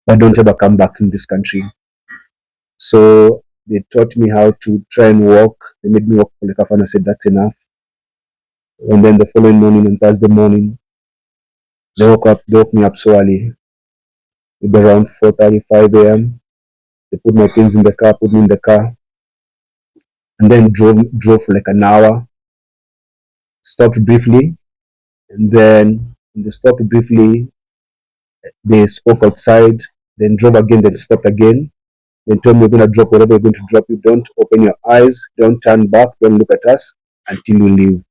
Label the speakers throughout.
Speaker 1: but don't ever come back in this country. So they taught me how to try and walk. They made me walk for like half an hour. I said that's enough. And then the following morning, on Thursday morning, they woke me up so early, maybe around 4:35 a.m. They put my things in the car, put me in the car, and then drove for like an hour. Stopped briefly, and then when they stopped briefly, they spoke outside. Then drove again. Then stopped again. Then told me we're gonna drop whatever you're going to drop. You don't open your eyes. Don't turn back. Don't look at us until you leave.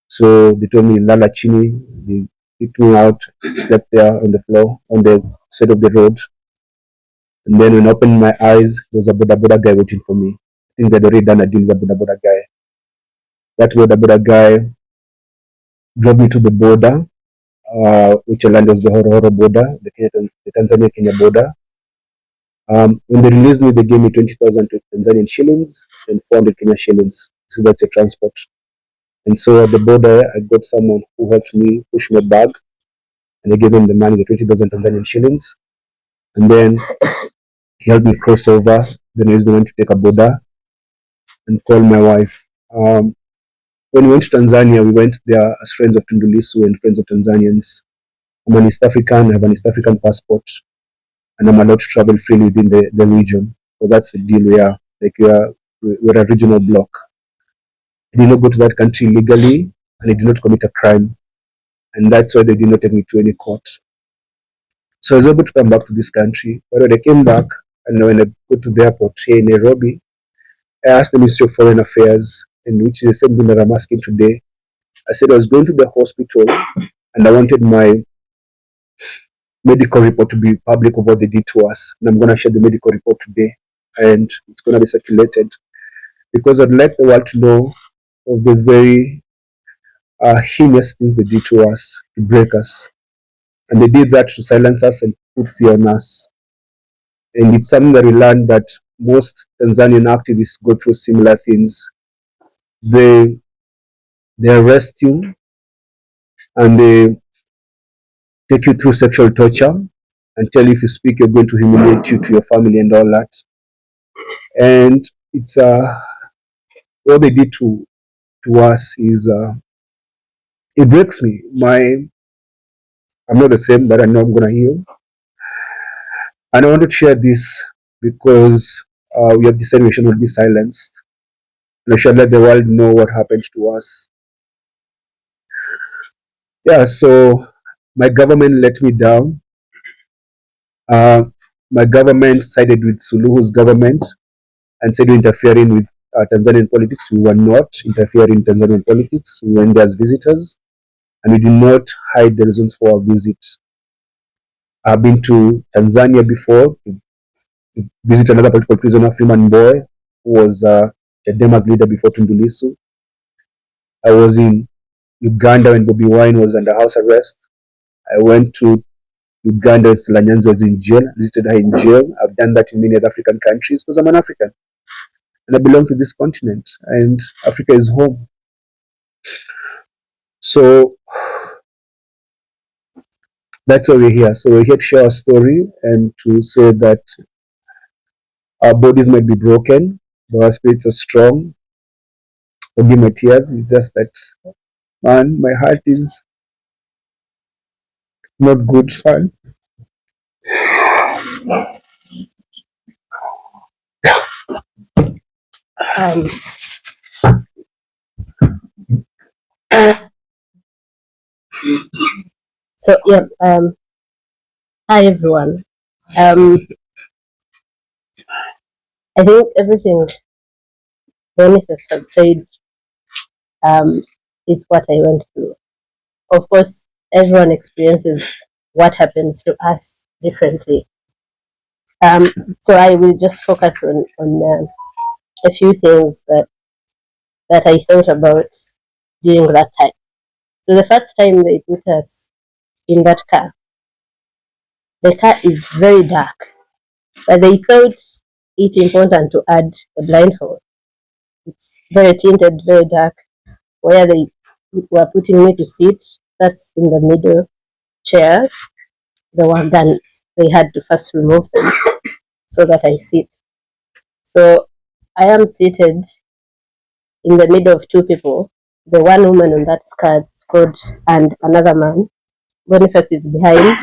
Speaker 1: So they told me Lala Chini. They kicked me out. Slept there on the floor on the side of the road. And then when I opened my eyes, there was a Boda Boda guy waiting for me. I think they'd already done a deal with the Boda Boda guy. That Boda Boda guy drove me to the border, which land was the Horo border, the Tanzania Kenya border. When they released me, they gave me 20,000 Tanzanian shillings and 400 Kenya shillings. So that's your transport. And so at the border, I got someone who helped me push my bag, and I gave him the money, the 20,000 Tanzanian shillings. And then he helped me cross over. Then I used the money to take a border and call my wife. When we went to Tanzania, we went there as friends of Tundu Lissu and friends of Tanzanians. I'm an East African, I have an East African passport, and I'm allowed to travel freely within the region. So that's the deal we are. Like we're a regional bloc. I did not go to that country legally, and I did not commit a crime. And that's why they did not take me to any court. So I was able to come back to this country. But when I came back, and when I go to the airport here in Nairobi, I asked the Ministry of Foreign Affairs, and which is the same thing that I'm asking today. I said I was going to the hospital, and I wanted my medical report to be public of what they did to us. And I'm going to share the medical report today, and it's going to be circulated because I'd like the world to know of the very heinous things they did to us, to break us. And they did that to silence us and put fear on us. And it's something that we learned that most Tanzanian activists go through similar things. They arrest you and they take you through sexual torture and tell you if you speak, you're going to humiliate you to your family and all that. And it's what they did to us is it breaks me. I'm not the same, but I know I'm gonna heal. And I wanted to share this because we have decided we should not be silenced. And we should let the world know what happened to us. Yeah, so my government let me down. My government sided with Suluhu's government and said we're interfering with Tanzanian politics. We were not interfering in Tanzanian politics. We went there as visitors, and we did not hide the reasons for our visit. I've been to Tanzania before, visited another political prisoner, Freeman Mbowe, who was Chadema's leader before Tundu Lissu. I was in Uganda when Bobi Wine was under house arrest. I went to Uganda when Sila Nyanzi was in jail, visited her in jail. I've done that in many other African countries because I'm an African. And I belong to this continent, and Africa is home. So that's why we're here. So we're here to share our story and to say that our bodies might be broken, but our spirits are strong. Forgive my tears. It's just that, man, my heart is not good, man.
Speaker 2: Um, so yeah, hi everyone. I think everything Boniface has said is what I went through. Of course, everyone experiences what happens to us differently. So I will just focus on a few things that I thought about during that time. So the first time they put us in that car, the car is very dark, but they thought it important to add a blindfold. It's very tinted, very dark. Where they were putting me to sit, that's in the middle chair. there were guns. They had to first remove them so that I sit. So I am seated in the middle of two people. The one woman on that skirt and another man. Boniface is behind,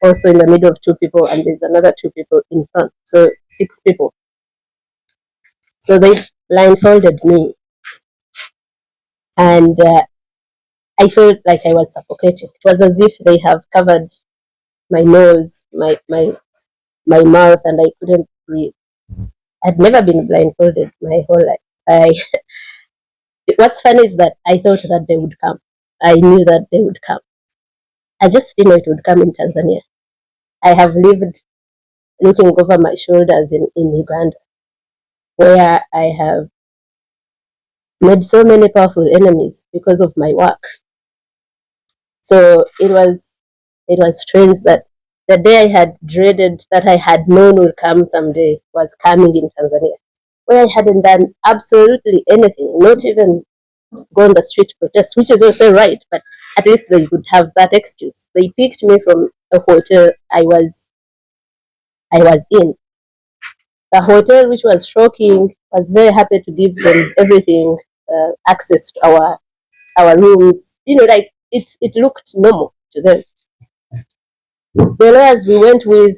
Speaker 2: also in the middle of two people, and there's another two people in front. So 6 people. So they blindfolded me, and I felt like I was suffocating. It was as if they have covered my nose, my mouth, and I couldn't breathe. I'd never been blindfolded my whole life. What's funny is that I thought that they would come. I knew that they would come. I just didn't know it would come in Tanzania. I have lived looking over my shoulders in Uganda, where I have made so many powerful enemies because of my work. So it was strange that the day I had dreaded, that I had known would come someday, was coming in Tanzania, where I hadn't done absolutely anything, not even go on the street to protest, which is also right, but at least they would have that excuse. They picked me from a hotel I was in. The hotel, which was shocking, was very happy to give them everything, access to our rooms. Like it looked normal to them. The lawyers we went with,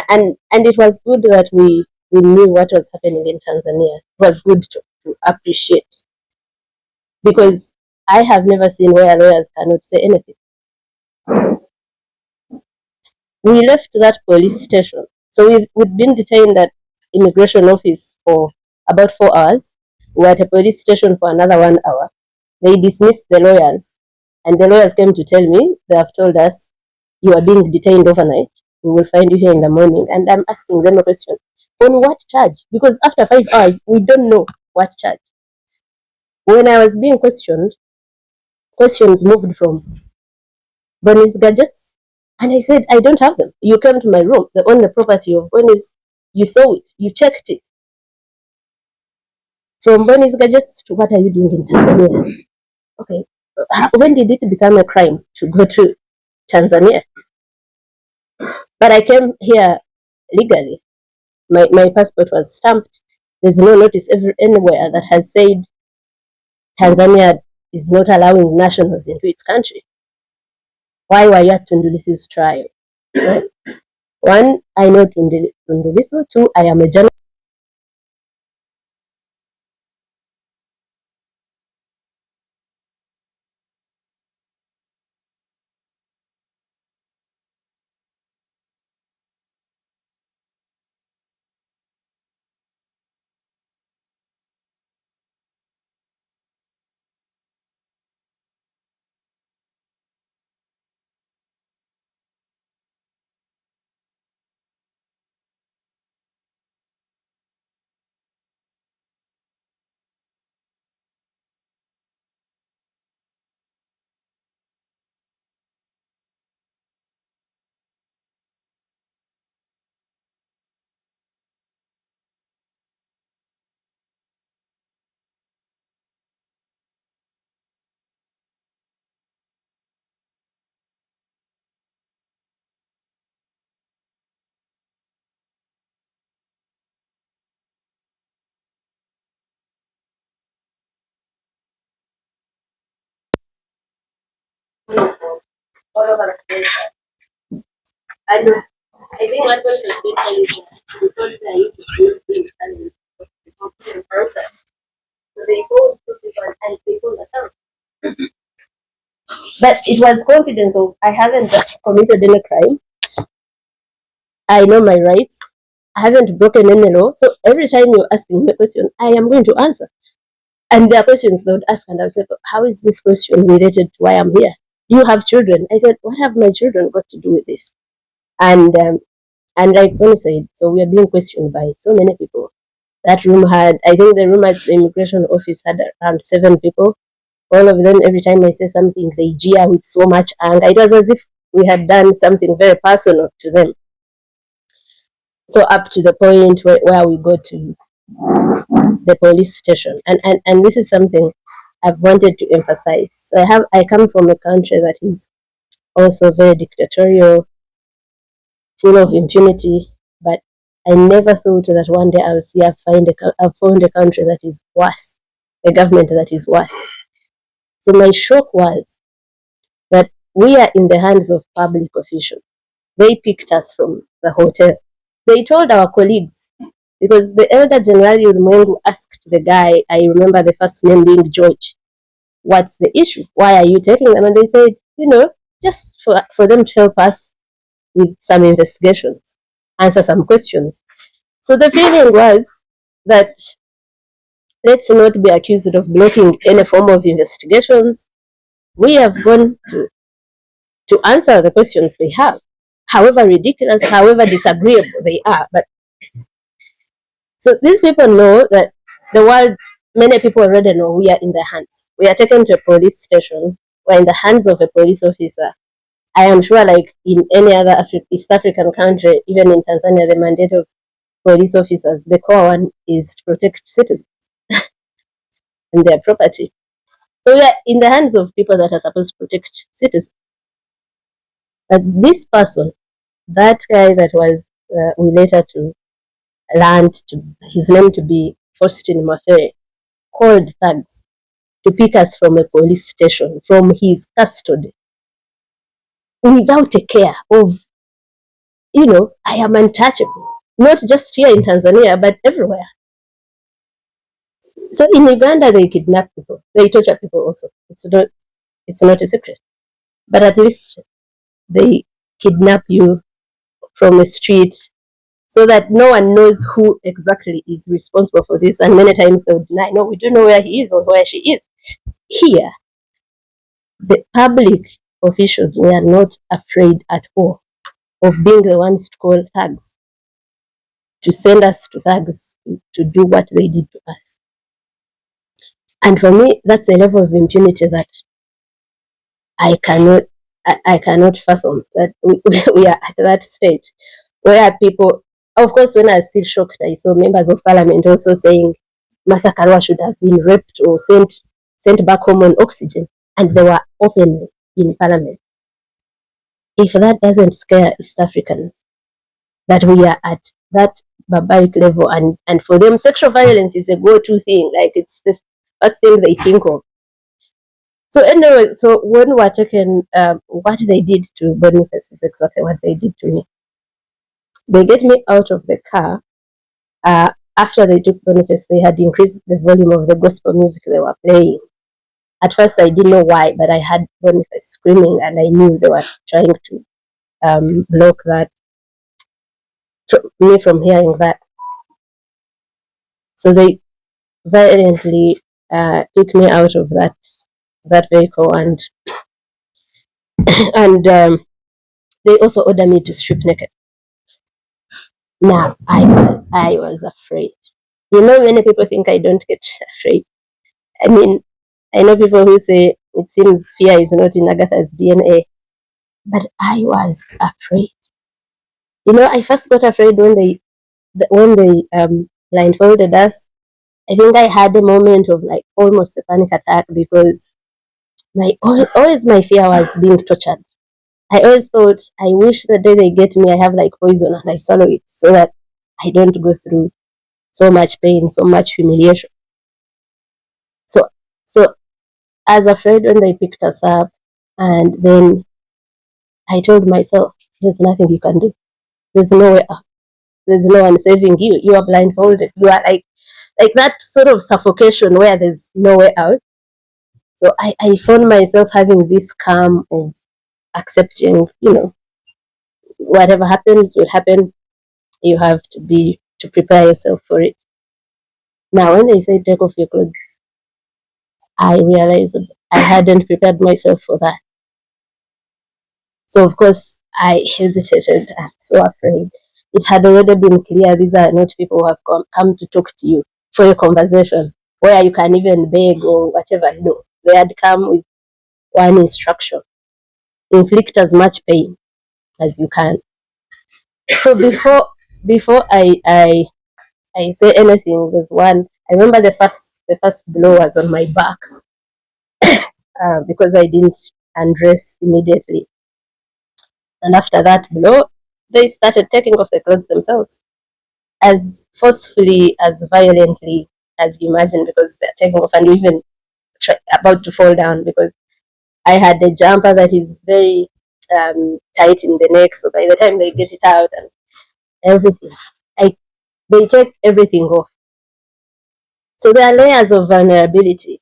Speaker 2: and it was good that we knew what was happening in Tanzania. It was good to appreciate, because I have never seen where lawyers cannot say anything. We left that police station. So we'd been detained at immigration office for about 4 hours. We were at a police station for another 1 hour. They dismissed the lawyers, and the lawyers came to tell me they have told us you are being detained overnight. We will find you here in the morning. And I'm asking them a question. On what charge? Because after 5 hours, we don't know what charge. When I was being questioned, questions moved from Bonnie's gadgets, and I said, I don't have them. You came to my room. The only property of Bonnie's, you saw it, you checked it. From Bonnie's gadgets to what are you doing in Tanzania? Okay, when did it become a crime to go to Tanzania? But I came here legally. My passport was stamped. There's no notice anywhere that has said Tanzania is not allowing nationals into its country. Why were you at Tunduli's trial? Right? One, I know Tundulisu. Two, I am a journalist. All over the place. And I think what was the difference is because they used to do things because they answer. So they hold two people and they hold the. But it was confidence of I haven't committed any crime. I know my rights. I haven't broken any law. So every time you're asking me a question, I am going to answer. And there are questions they would ask, and I would say, how is this question related to why I'm here? You have children. I said, what have my children got to do with this? And like Bonnie said, so we are being questioned by so many people. That room had, I think the room at the immigration office had around 7 people. All of them, every time I say something, they jeer with so much anger. It was as if we had done something very personal to them. So up to the point where we go to the police station. And this is something I've wanted to emphasize. So I come from a country that is also very dictatorial. full of impunity. But I never thought that one day I'll see I've found a country that is worse, a government that is worse. So my shock was that we are in the hands of public officials. They picked us from the hotel. They told our colleagues, because the elder General Mwangi asked the guy, I remember the first name being George, what's the issue? Why are you taking them? And they said, just for them to help us with some investigations, answer some questions. So the feeling was that let's not be accused of blocking any form of investigations. We have gone to answer the questions they have, however ridiculous, however disagreeable they are. But so these people know that the world, many people already know we are in their hands. We are taken to a police station. We're in the hands of a police officer. I am sure, like in any other East African country, even in Tanzania, the mandate of police officers, the core one is to protect citizens and their property. So we are in the hands of people that are supposed to protect citizens. But this person, that guy that was we later to learned to his name to be Faustin Mafere, called thugs to pick us from a police station, from his custody, without a care of, I am untouchable, not just here in Tanzania, but everywhere. So in Uganda, they kidnap people, they torture people also. It's not a secret, but at least they kidnap you from a street so that no one knows who exactly is responsible for this. And many times they would deny, no, we don't know where he is or where she is. Here, the public officials were not afraid at all of being the ones to call thugs, to send us to thugs to do what they did to us. And for me, that's a level of impunity that I cannot fathom, that we are at that stage where people, of course, when I was still shocked, I saw members of parliament also saying Martha Karua should have been raped or sent back home on oxygen, and they were openly in parliament. If that doesn't scare East Africans, that we are at that barbaric level, and for them, sexual violence is a go-to thing, like it's the first thing they think of. So anyway, so when we're talking, what they did to Boniface is exactly what they did to me. They get me out of the car. After they took Boniface, they had increased the volume of the gospel music they were playing. At first, I didn't know why, but I had Boniface screaming, and I knew they were trying to block that, me from hearing that. So they violently took me out of that vehicle, and they also ordered me to strip naked. Now, I was afraid. Many people think I don't get afraid. I mean, I know people who say it seems fear is not in Agatha's DNA, but I was afraid. I first got afraid when they blindfolded us. I think I had a moment of like almost a panic attack, because always my fear was being tortured. I always thought, I wish the day they get me, I have like poison and I swallow it so that I don't go through so much pain, so much humiliation. So I was afraid when they picked us up, and then I told myself, there's nothing you can do. There's no way out. There's no one saving you. You are blindfolded. You are like that sort of suffocation where there's no way out. So I found myself having this calm of accepting, whatever happens will happen. You have to prepare yourself for it. Now, when they say take off your clothes, I realized I hadn't prepared myself for that. So, of course, I hesitated. I'm so afraid. It had already been clear these are not people who have come to talk to you for a conversation where you can even beg or whatever. No, they had come with one instruction: inflict as much pain as you can. So before I say anything, there's one. I remember the first blow was on my back, because I didn't undress immediately. And after that blow, they started taking off the clothes themselves, as forcefully, as violently as you imagine, because they're taking off and even about to fall down, because I had a jumper that is very tight in the neck, so by the time they get it out and everything, they take everything off. So there are layers of vulnerability.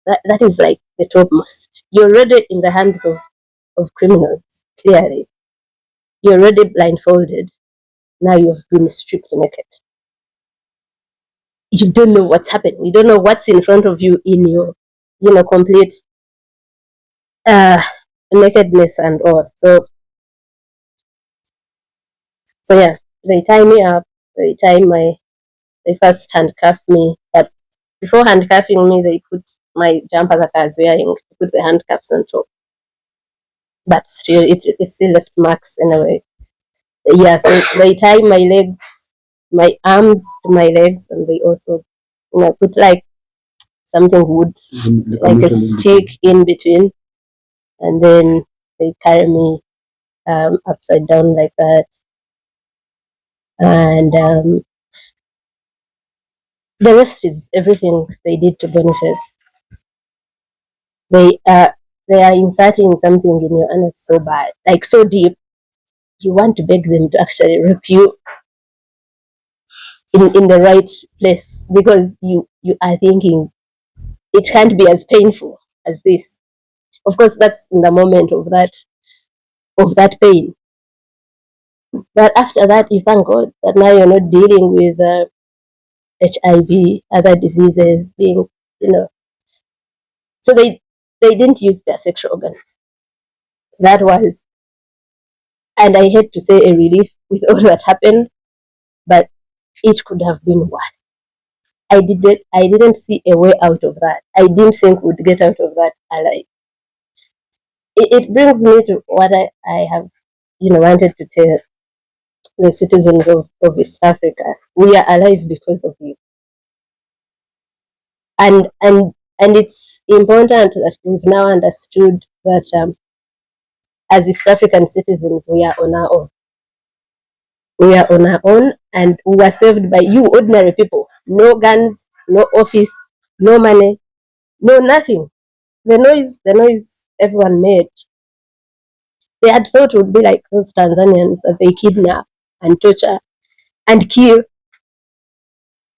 Speaker 2: That is like the topmost. You're already in the hands of criminals, clearly. You're already blindfolded. Now you've been stripped naked. You don't know what's happening. You don't know what's in front of you in your, complete uh, nakedness and all. So yeah, they tie me up. They first handcuff me, but before handcuffing me, they put my jumper that I was wearing, put the handcuffs on top. But still, it still left marks anyway. Yeah, so they tie my legs, my arms to my legs, and they also, put like something wood, like a stick in between, and then they carry me upside down like that. And the rest is everything they did to Boniface. They are inserting something in your anus so bad, like so deep, you want to beg them to actually rape you in the right place, because you are thinking it can't be as painful as this. Of course, that's in the moment of that pain. But after that, you thank God that now you're not dealing with HIV, other diseases, being, you know. So they didn't use their sexual organs. That was, and I hate to say, a relief with all that happened, but it could have been worse. I didn't see a way out of that. I didn't think we'd get out of that alive. It brings me to what I have, wanted to tell the citizens of East Africa. We are alive because of you. And it's important that we've now understood that as East African citizens, we are on our own. We are on our own, and we are saved by you, ordinary people. No guns, no office, no money, no nothing. The noise everyone made. They had thought it would be like those Tanzanians that they kidnap and torture and kill,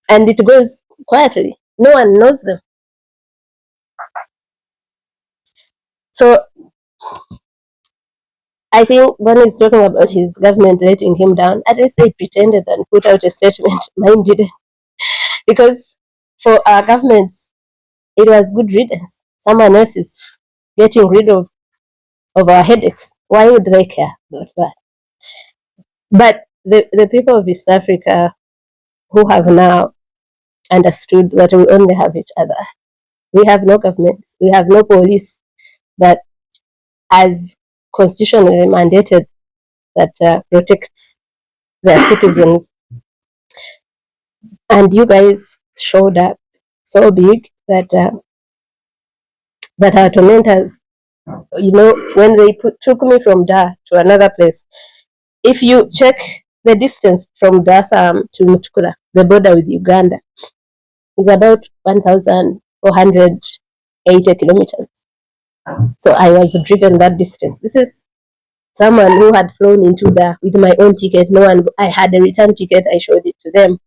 Speaker 2: and it goes quietly. No one knows them. So I think when he's talking about his government letting him down, at least they pretended and put out a statement. Mine didn't. Because for our governments, it was good riddance. Someone else is getting rid of our headaches. Why would they care about that? But the people of East Africa who have now understood that we only have each other. We have no governments. We have no police that has constitutionally mandated that protects their citizens. And you guys showed up so big that our tormentors, when they took me from Dar to another place, if you check the distance from Dar to Mutukula, the border with Uganda, is about 1,480 kilometers. So I was driven that distance. This is someone who had flown into Dar with my own ticket. No one. I had a return ticket. I showed it to them.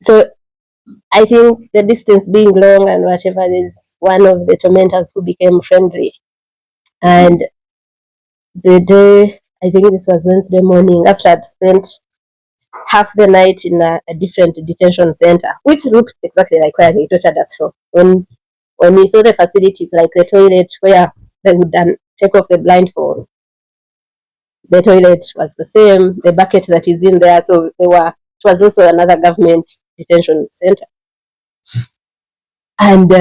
Speaker 2: So I think the distance being long and whatever, there's one of the tormentors who became friendly. And the day, I think this was Wednesday morning, after I'd spent half the night in a different detention center, which looked exactly like where they tortured us from. When we saw the facilities, like the toilet where they would then take off the blindfold, the toilet was the same, the bucket that is in there. So it was also another government detention center. And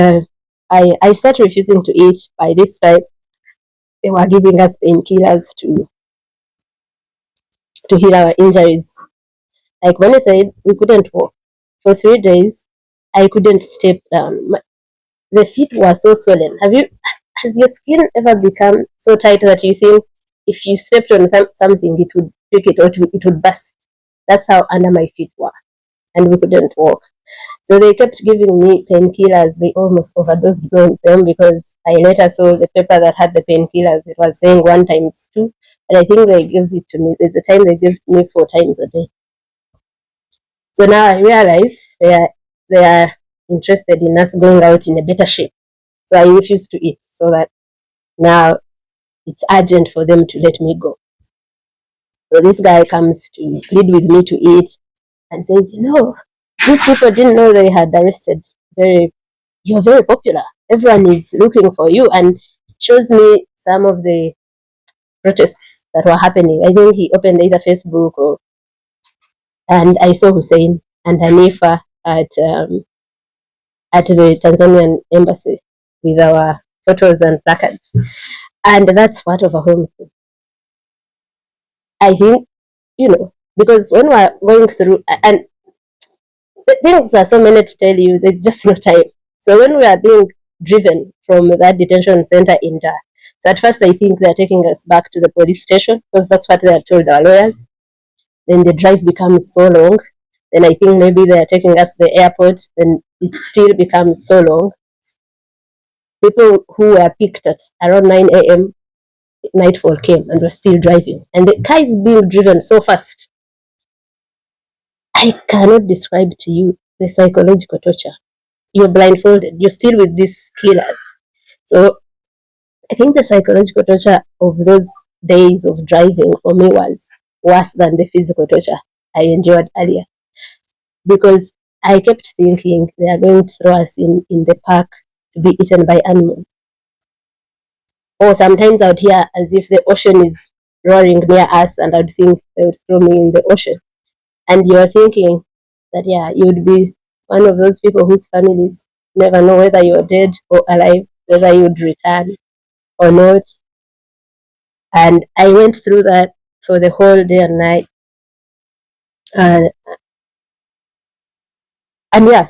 Speaker 2: I started refusing to eat. By this time, they were giving us painkillers to heal our injuries. Like when I said, we couldn't walk. For 3 days, I couldn't step down. The feet were so swollen. Has your skin ever become so tight that you think if you stepped on something, it would pick it or it would burst. That's how under my feet were, and we couldn't walk. So they kept giving me painkillers. They almost overdosed me on them because I later saw the paper that had the painkillers. It was saying 1 times 2, and I think they gave it to me. There's a time they gave me 4 times a day. So now I realize they are interested in us going out in a better shape. So I refuse to eat, so that now it's urgent for them to let me go. So this guy comes to plead with me to eat and says, these people didn't know they had arrested you're very popular. Everyone is looking for you, and shows me some of the protests that were happening. I think he opened either Facebook and I saw Hussein and Hanifa at the Tanzanian embassy with our photos and placards. And that's part of a home. I think, because when we're going through, and things are so many to tell you, there's just no time. So when we are being driven from that detention center in Dar, so at first I think they're taking us back to the police station because that's what they are told our lawyers. Then the drive becomes so long. Then I think maybe they are taking us to the airport. Then it still becomes so long. People who were picked at around 9 a.m., nightfall came and were still driving. And the car is being driven so fast. I cannot describe to you the psychological torture. You're blindfolded. You're still with these killers. So I think the psychological torture of those days of driving for me was worse than the physical torture I endured earlier. Because I kept thinking they are going to throw us in the park to be eaten by animals. Or sometimes I would hear as if the ocean is roaring near us, and I would think they would throw me in the ocean. And you're thinking that, you would be one of those people whose families never know whether you're dead or alive, whether you would return or not. And I went through that for the whole day and night. And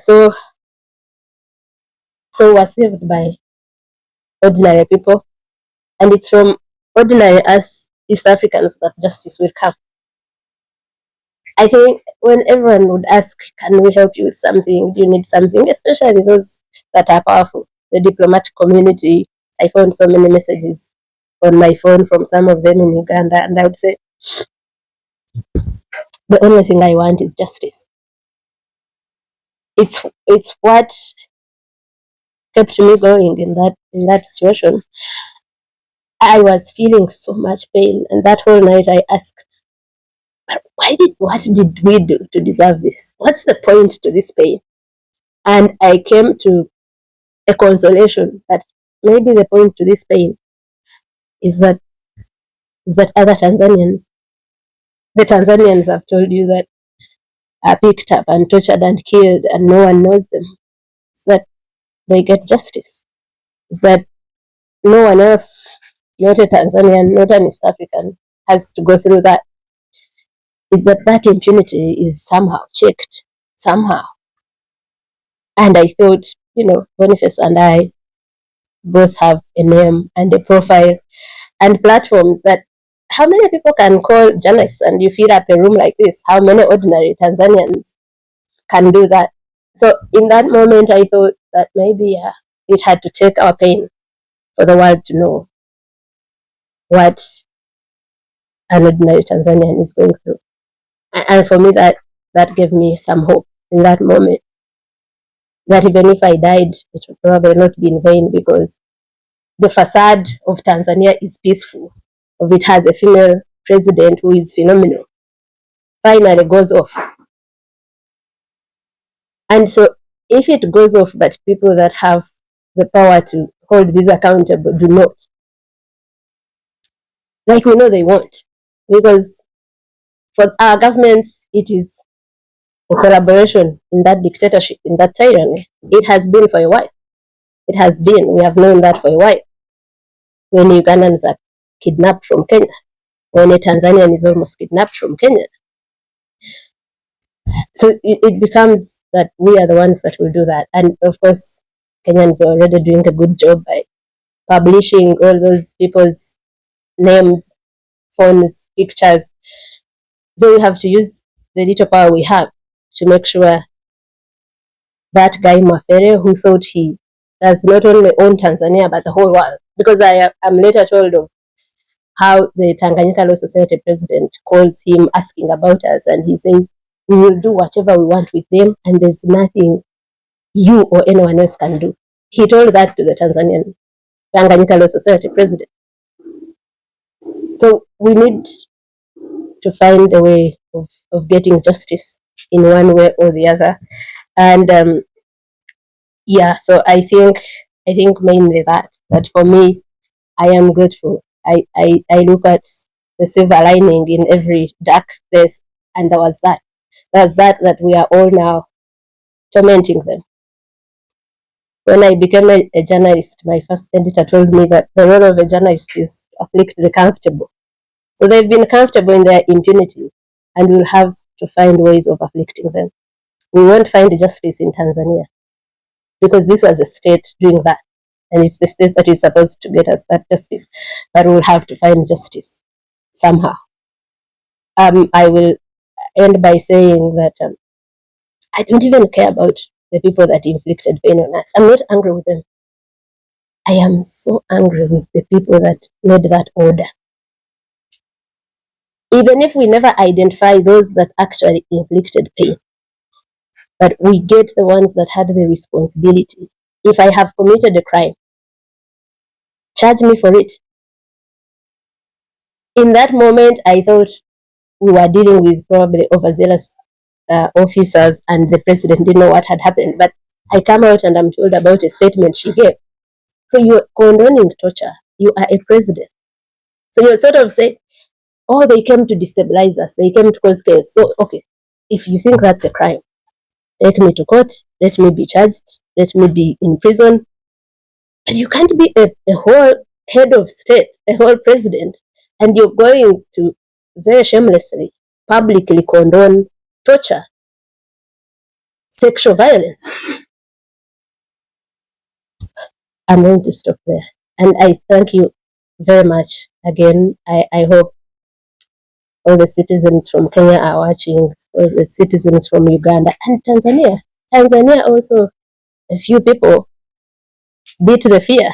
Speaker 2: so we're saved by ordinary people. And it's from ordinary us East Africans that justice will come. I think when everyone would ask, can we help you with something? Do you need something? Especially those that are powerful, the diplomatic community. I found so many messages on my phone from some of them in Uganda, and I would say, the only thing I want is justice. It's what kept me going in that situation. I was feeling so much pain, and that whole night I asked, what did we do to deserve this? What's the point to this pain? And I came to a consolation that maybe the point to this pain is that other Tanzanians, the Tanzanians have told you that are picked up and tortured and killed and no one knows them, is that they get justice. Is that no one else, not a Tanzanian, not an East African, has to go through that. Is that impunity is somehow checked, somehow. And I thought, Boniface and I both have a name and a profile and platforms that how many people can call journalists and you fill up a room like this? How many ordinary Tanzanians can do that? So in that moment, I thought that maybe it had to take our pain for the world to know what an ordinary Tanzanian is going through. And for me, that gave me some hope in that moment. That even if I died, it would probably not be in vain, because the facade of Tanzania is peaceful. It has a female president who is phenomenal. Finally goes off. And so if it goes off, but people that have the power to hold this accountable do not, like we know they won't, because for our governments, it is a collaboration in that dictatorship, in that tyranny. It has been for a while. It has been. We have known that for a while. When Ugandans are kidnapped from Kenya, when a Tanzanian is almost kidnapped from Kenya. So it becomes that we are the ones that will do that. And of course, Kenyans are already doing a good job by publishing all those people's names phones, pictures. So we have to use the little power we have to make sure that guy Mafere, who thought he does not only own Tanzania but the whole world, because I am later told of how the Tanganyika Law Society president calls him asking about us, and he says, we will do whatever we want with them, and there's nothing you or anyone else can do. He told that to the Tanzanian Tanganyika Law Society president. So we need to find a way of getting justice in one way or the other. And so I think mainly that for me, I am grateful. I look at the silver lining in every dark place, and there was that we are all now tormenting them. When I became a journalist, my first editor told me that the role of a journalist is to afflict the comfortable. So they've been comfortable in their impunity, and we'll have to find ways of afflicting them. We won't find justice in Tanzania because this was a state doing that, and it's the state that is supposed to get us that justice. But we'll have to find justice somehow. I will end by saying that I don't even care about the people that inflicted pain on us. I'm not angry with them. I am so angry with the people that made that order. Even if we never identify those that actually inflicted pain, but we get the ones that had the responsibility. If I have committed a crime, charge me for it. In that moment, I thought we were dealing with probably overzealous officers, and the president didn't know what had happened. But I come out and I'm told about a statement she gave. So you're condoning torture. You are a president. So you're sort of saying, oh, they came to destabilize us. They came to cause chaos. So, okay, if you think that's a crime, take me to court. Let me be charged. Let me be in prison. But you can't be a whole head of state, a whole president, and you're going to very shamelessly, publicly condone torture, sexual violence. I'm going to stop there. And I thank you very much. Again, I hope all the citizens from Kenya are watching, all the citizens from Uganda and Tanzania. Tanzania also, a few people beat the fear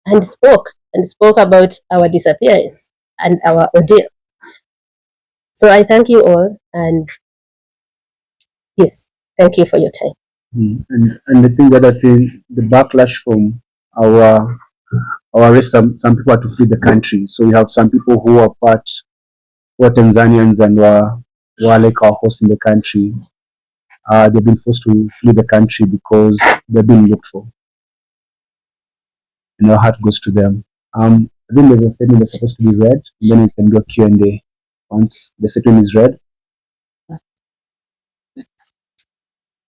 Speaker 2: and spoke about our disappearance and our ordeal. So I thank you all, and yes, thank you for your time.
Speaker 1: And I think the other thing, the backlash from our arrest, some people had to flee the country. So we have some people who are Tanzanians and were like our hosts in the country. They've been forced to flee the country because they've been looked for. And our heart goes to them. I think there's a statement that's supposed to be read, and then we can do a Q&A once the statement is read.